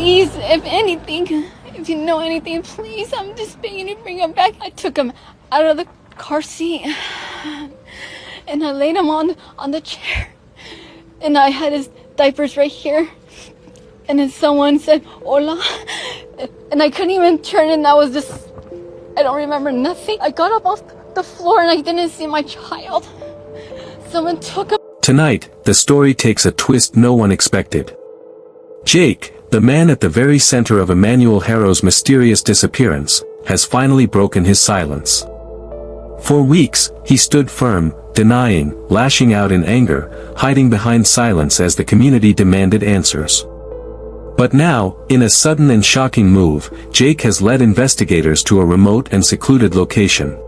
please, if anything, if you know anything, please, I'm just begging you to bring him back. I took him out of the car seat and I laid him on the chair. And I had his diapers right here. And then someone said, hola. And I couldn't even turn, and I was just, I don't remember nothing. I got up off the floor and I didn't see my child. Someone took him. Tonight, the story takes a twist no one expected. Jake, the man at the very center of Emanuel Haro's mysterious disappearance, has finally broken his silence. For weeks, he stood firm, denying, lashing out in anger, hiding behind silence as the community demanded answers. But now, in a sudden and shocking move, Jake has led investigators to a remote and secluded location.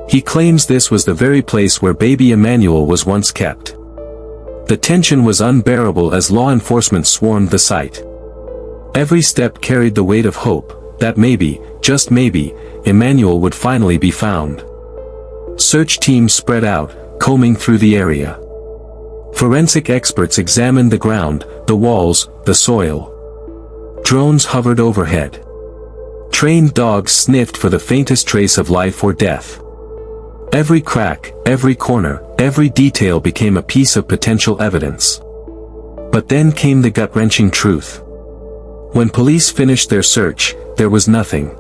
He claims this was the very place where baby Emanuel was once kept. The tension was unbearable as law enforcement swarmed the site. Every step carried the weight of hope, that maybe, just maybe, Emanuel would finally be found. Search teams spread out, combing through the area. Forensic experts examined the ground, the walls, the soil. Drones hovered overhead. Trained dogs sniffed for the faintest trace of life or death. Every crack, every corner, every detail became a piece of potential evidence. But then came the gut-wrenching truth. When police finished their search, there was nothing.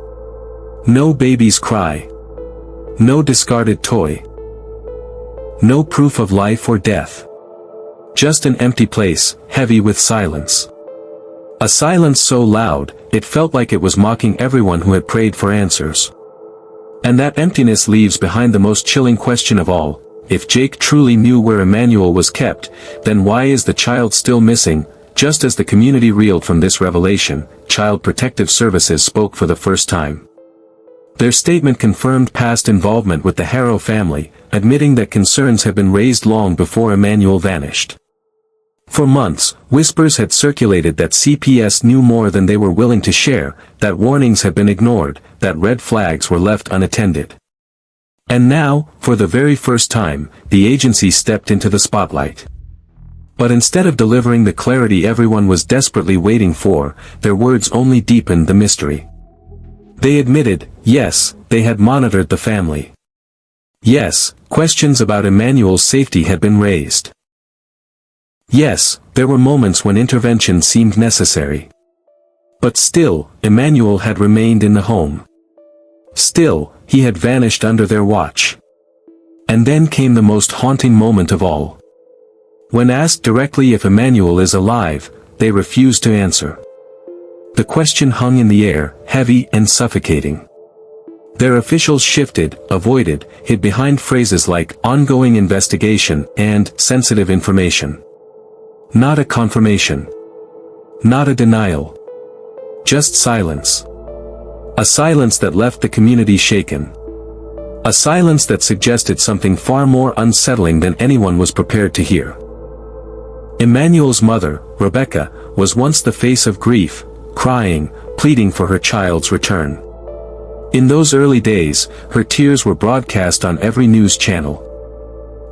No baby's cry. No discarded toy. No proof of life or death. Just an empty place, heavy with silence. A silence so loud, it felt like it was mocking everyone who had prayed for answers. And that emptiness leaves behind the most chilling question of all. If Jake truly knew where Emanuel was kept, then why is the child still missing? Just as the community reeled from this revelation, Child Protective Services spoke for the first time. Their statement confirmed past involvement with the Haro family, admitting that concerns had been raised long before Emanuel vanished. For months, whispers had circulated that CPS knew more than they were willing to share, that warnings had been ignored, that red flags were left unattended. And now, for the very first time, the agency stepped into the spotlight. But instead of delivering the clarity everyone was desperately waiting for, their words only deepened the mystery. They admitted, yes, they had monitored the family. Yes, questions about Emanuel's safety had been raised. Yes, there were moments when intervention seemed necessary. But still, Emanuel had remained in the home. Still, he had vanished under their watch. And then came the most haunting moment of all. When asked directly if Emanuel is alive, they refused to answer. The question hung in the air, heavy and suffocating. Their officials shifted, avoided, hid behind phrases like ongoing investigation and sensitive information. Not a confirmation. Not a denial. Just silence. A silence that left the community shaken. A silence that suggested something far more unsettling than anyone was prepared to hear. Emanuel's mother, Rebecca, was once the face of grief, crying, pleading for her child's return. In those early days, her tears were broadcast on every news channel.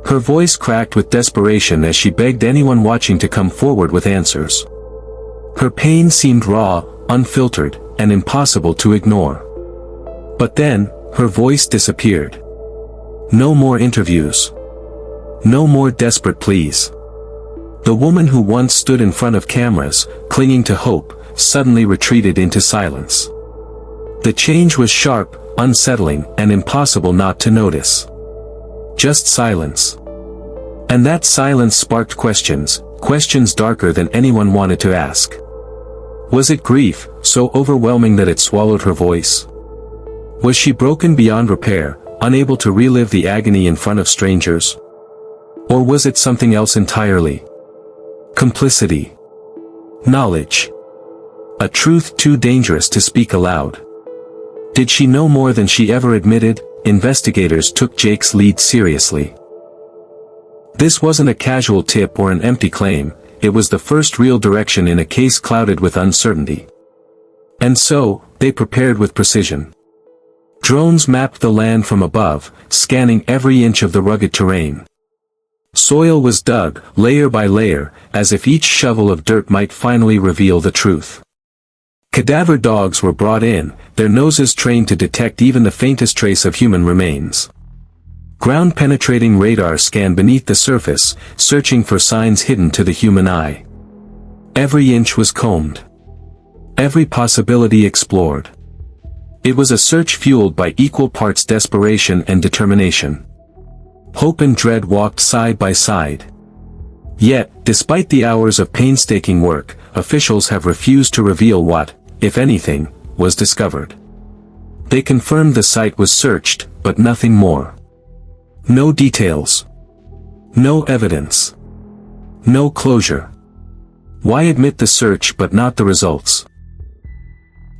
Her voice cracked with desperation as she begged anyone watching to come forward with answers. Her pain seemed raw, unfiltered, and impossible to ignore. But then, her voice disappeared. No more interviews. No more desperate pleas. The woman who once stood in front of cameras, clinging to hope, suddenly retreated into silence. The change was sharp, unsettling, and impossible not to notice. Just silence. And that silence sparked questions, questions darker than anyone wanted to ask. Was it grief, so overwhelming that it swallowed her voice? Was she broken beyond repair, unable to relive the agony in front of strangers? Or was it something else entirely? Complicity. Knowledge. A truth too dangerous to speak aloud. Did she know more than she ever admitted? Investigators took Jake's lead seriously. This wasn't a casual tip or an empty claim, it was the first real direction in a case clouded with uncertainty. And so, they prepared with precision. Drones mapped the land from above, scanning every inch of the rugged terrain. Soil was dug, layer by layer, as if each shovel of dirt might finally reveal the truth. Cadaver dogs were brought in, their noses trained to detect even the faintest trace of human remains. Ground-penetrating radar scanned beneath the surface, searching for signs hidden to the human eye. Every inch was combed. Every possibility explored. It was a search fueled by equal parts desperation and determination. Hope and dread walked side by side. Yet, despite the hours of painstaking work, officials have refused to reveal what, if anything, was discovered. They confirmed the site was searched, but nothing more. No details. No evidence. No closure. Why admit the search but not the results?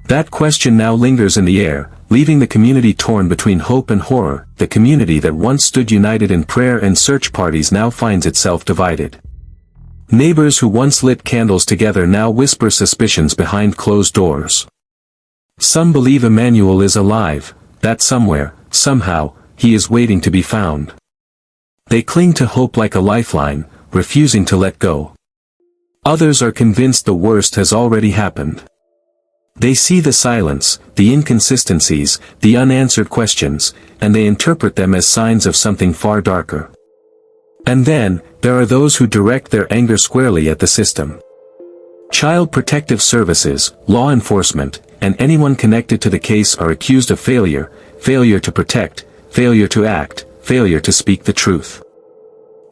That question now lingers in the air, leaving the community torn between hope and horror. The community that once stood united in prayer and search parties now finds itself divided. Neighbors who once lit candles together now whisper suspicions behind closed doors. Some believe Emanuel is alive, that somewhere, somehow, he is waiting to be found. They cling to hope like a lifeline, refusing to let go. Others are convinced the worst has already happened. They see the silence, the inconsistencies, the unanswered questions, and they interpret them as signs of something far darker. And then, there are those who direct their anger squarely at the system. Child Protective Services, law enforcement, and anyone connected to the case are accused of failure to protect, failure to act, failure to speak the truth.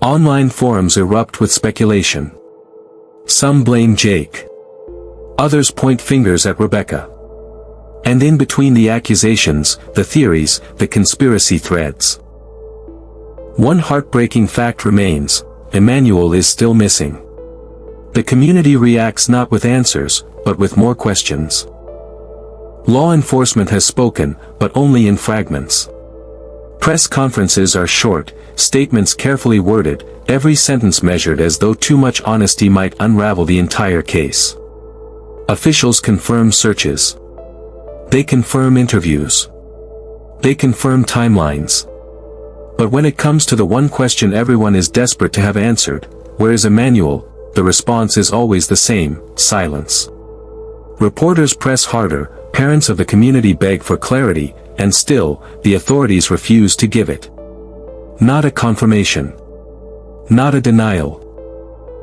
Online forums erupt with speculation. Some blame Jake. Others point fingers at Rebecca. And in between the accusations, the theories, the conspiracy threads. One heartbreaking fact remains: Emanuel is still missing. The community reacts not with answers, but with more questions. Law enforcement has spoken, but only in fragments. Press conferences are short, statements carefully worded, every sentence measured as though too much honesty might unravel the entire case. Officials confirm searches. They confirm interviews. They confirm timelines. But when it comes to the one question everyone is desperate to have answered, where is Emanuel, the response is always the same: silence. Reporters press harder, parents of the community beg for clarity, and still, the authorities refuse to give it. Not a confirmation. Not a denial.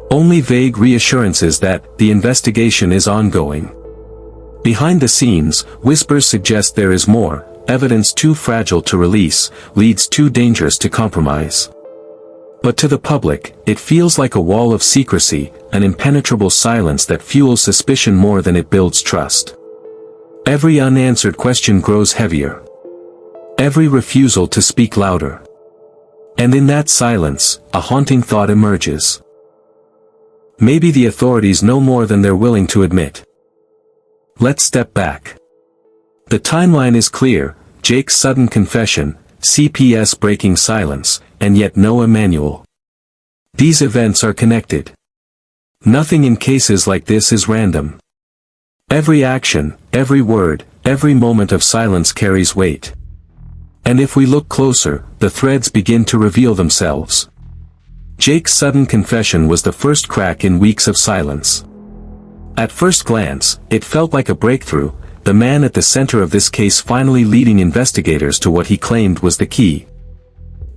Only vague reassurances that the investigation is ongoing. Behind the scenes, whispers suggest there is more, evidence too fragile to release, leads too dangerous to compromise. But to the public, it feels like a wall of secrecy, an impenetrable silence that fuels suspicion more than it builds trust. Every unanswered question grows heavier. Every refusal to speak louder. And in that silence, a haunting thought emerges. Maybe the authorities know more than they're willing to admit. Let's step back. The timeline is clear: Jake's sudden confession, CPS breaking silence, and yet no Emanuel. These events are connected. Nothing in cases like this is random. Every action, every word, every moment of silence carries weight. And if we look closer, the threads begin to reveal themselves. Jake's sudden confession was the first crack in weeks of silence. At first glance, it felt like a breakthrough, the man at the center of this case finally leading investigators to what he claimed was the key.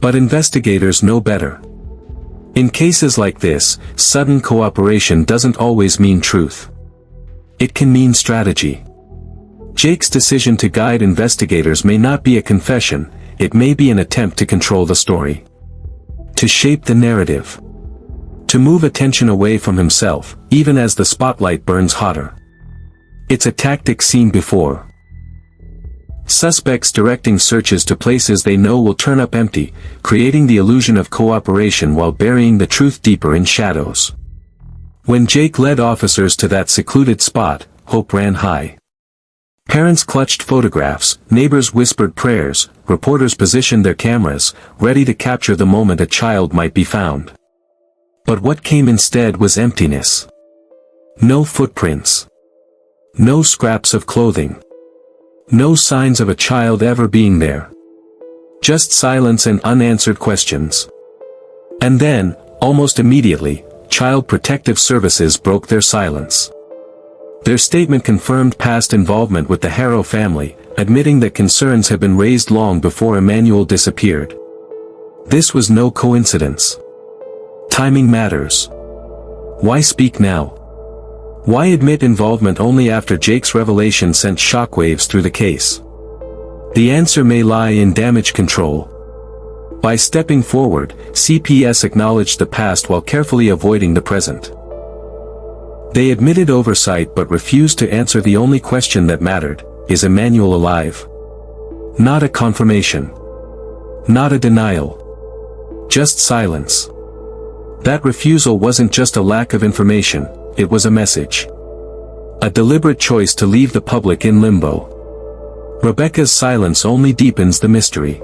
But investigators know better. In cases like this, sudden cooperation doesn't always mean truth. It can mean strategy. Jake's decision to guide investigators may not be a confession, it may be an attempt to control the story. To shape the narrative. To move attention away from himself, even as the spotlight burns hotter. It's a tactic seen before. Suspects directing searches to places they know will turn up empty, creating the illusion of cooperation while burying the truth deeper in shadows. When Jake led officers to that secluded spot, hope ran high. Parents clutched photographs, neighbors whispered prayers, reporters positioned their cameras, ready to capture the moment a child might be found. But what came instead was emptiness. No footprints. No scraps of clothing. No signs of a child ever being there. Just silence and unanswered questions. And then, almost immediately, Child Protective Services broke their silence. Their statement confirmed past involvement with the Haro family, admitting that concerns had been raised long before Emanuel disappeared. This was no coincidence. Timing matters. Why speak now? Why admit involvement only after Jake's revelation sent shockwaves through the case? The answer may lie in damage control. By stepping forward, CPS acknowledged the past while carefully avoiding the present. They admitted oversight but refused to answer the only question that mattered: is Emanuel alive? Not a confirmation. Not a denial. Just silence. That refusal wasn't just a lack of information, it was a message. A deliberate choice to leave the public in limbo. Rebecca's silence only deepens the mystery.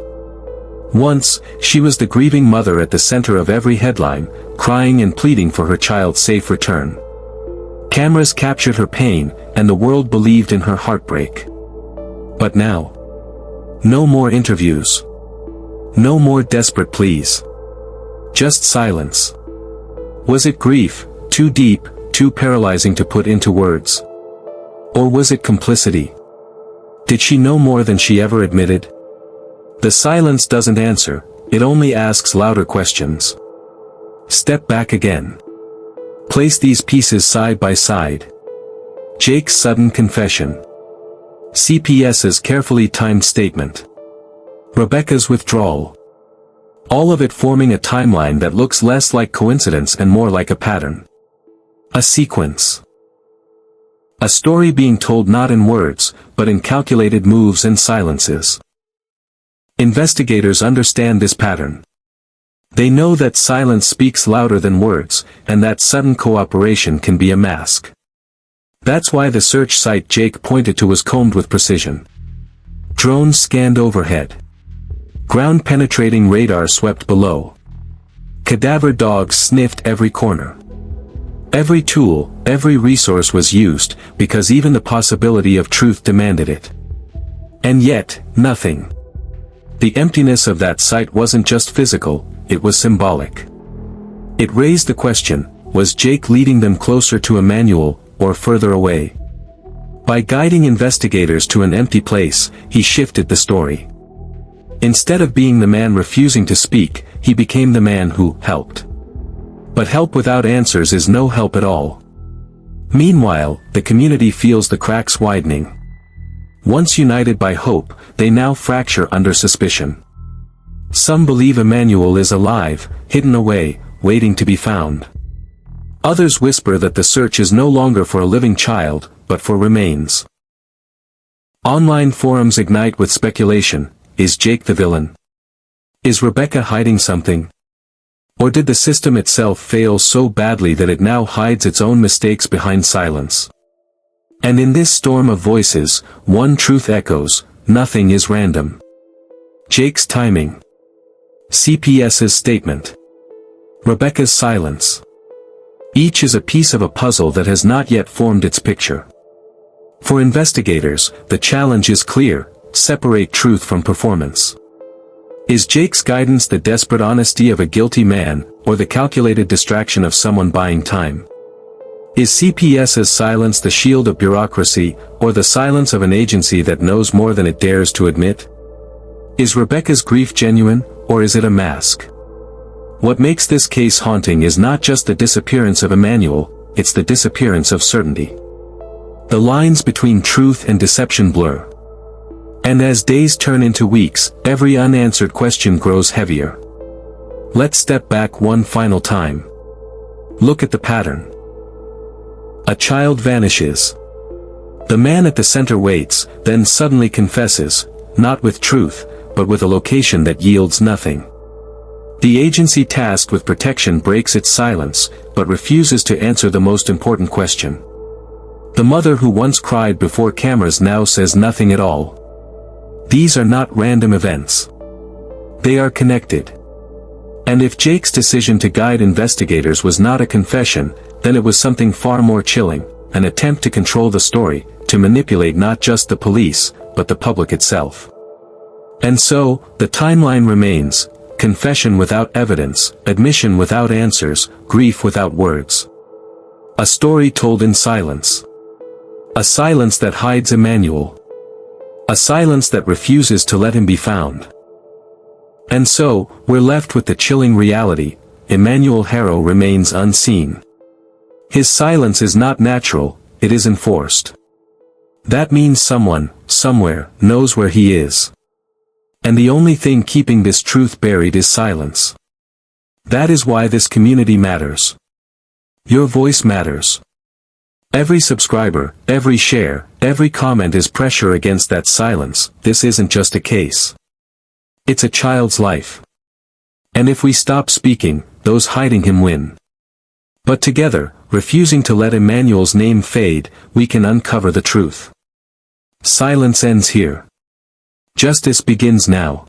Once, she was the grieving mother at the center of every headline, crying and pleading for her child's safe return. Cameras captured her pain, and the world believed in her heartbreak. But now, no more interviews. No more desperate pleas. Just silence. Was it grief, too deep, too paralyzing to put into words? Or was it complicity? Did she know more than she ever admitted? The silence doesn't answer, it only asks louder questions. Step back again. Place these pieces side by side. Jake's sudden confession. CPS's carefully timed statement. Rebecca's withdrawal. All of it forming a timeline that looks less like coincidence and more like a pattern. A sequence. A story being told not in words, but in calculated moves and silences. Investigators understand this pattern. They know that silence speaks louder than words, and that sudden cooperation can be a mask. That's why the search site Jake pointed to was combed with precision. Drones scanned overhead. Ground-penetrating radar swept below. Cadaver dogs sniffed every corner. Every tool, every resource was used, because even the possibility of truth demanded it. And yet, nothing. The emptiness of that site wasn't just physical, it was symbolic. It raised the question, was Jake leading them closer to Emanuel, or further away? By guiding investigators to an empty place, he shifted the story. Instead of being the man refusing to speak, he became the man who helped. But help without answers is no help at all. Meanwhile, the community feels the cracks widening. Once united by hope, they now fracture under suspicion. Some believe Emanuel is alive, hidden away, waiting to be found. Others whisper that the search is no longer for a living child, but for remains. Online forums ignite with speculation. Is Jake the villain? Is Rebecca hiding something? Or did the system itself fail so badly that it now hides its own mistakes behind silence? And in this storm of voices, one truth echoes: nothing is random. Jake's timing. CPS's statement. Rebecca's silence. Each is a piece of a puzzle that has not yet formed its picture. For investigators, the challenge is clear: separate truth from performance. Is Jake's guidance the desperate honesty of a guilty man, or the calculated distraction of someone buying time? Is CPS's silence the shield of bureaucracy, or the silence of an agency that knows more than it dares to admit? Is Rebecca's grief genuine, or is it a mask? What makes this case haunting is not just the disappearance of Emanuel, it's the disappearance of certainty. The lines between truth and deception blur. And as days turn into weeks, every unanswered question grows heavier. Let's step back one final time. Look at the pattern. A child vanishes. The man at the center waits, then suddenly confesses, not with truth, but with a location that yields nothing. The agency tasked with protection breaks its silence, but refuses to answer the most important question. The mother who once cried before cameras now says nothing at all. These are not random events. They are connected. And if Jake's decision to guide investigators was not a confession, then it was something far more chilling, an attempt to control the story, to manipulate not just the police, but the public itself. And so, the timeline remains: confession without evidence, admission without answers, grief without words. A story told in silence. A silence that hides Emanuel. A silence that refuses to let him be found. And so, we're left with the chilling reality: Emanuel Haro remains unseen. His silence is not natural, it is enforced. That means someone, somewhere, knows where he is. And the only thing keeping this truth buried is silence. That is why this community matters. Your voice matters. Every subscriber, every share, every comment is pressure against that silence. This isn't just a case. It's a child's life. And if we stop speaking, those hiding him win. But together, refusing to let Emanuel's name fade, we can uncover the truth. Silence ends here. Justice begins now.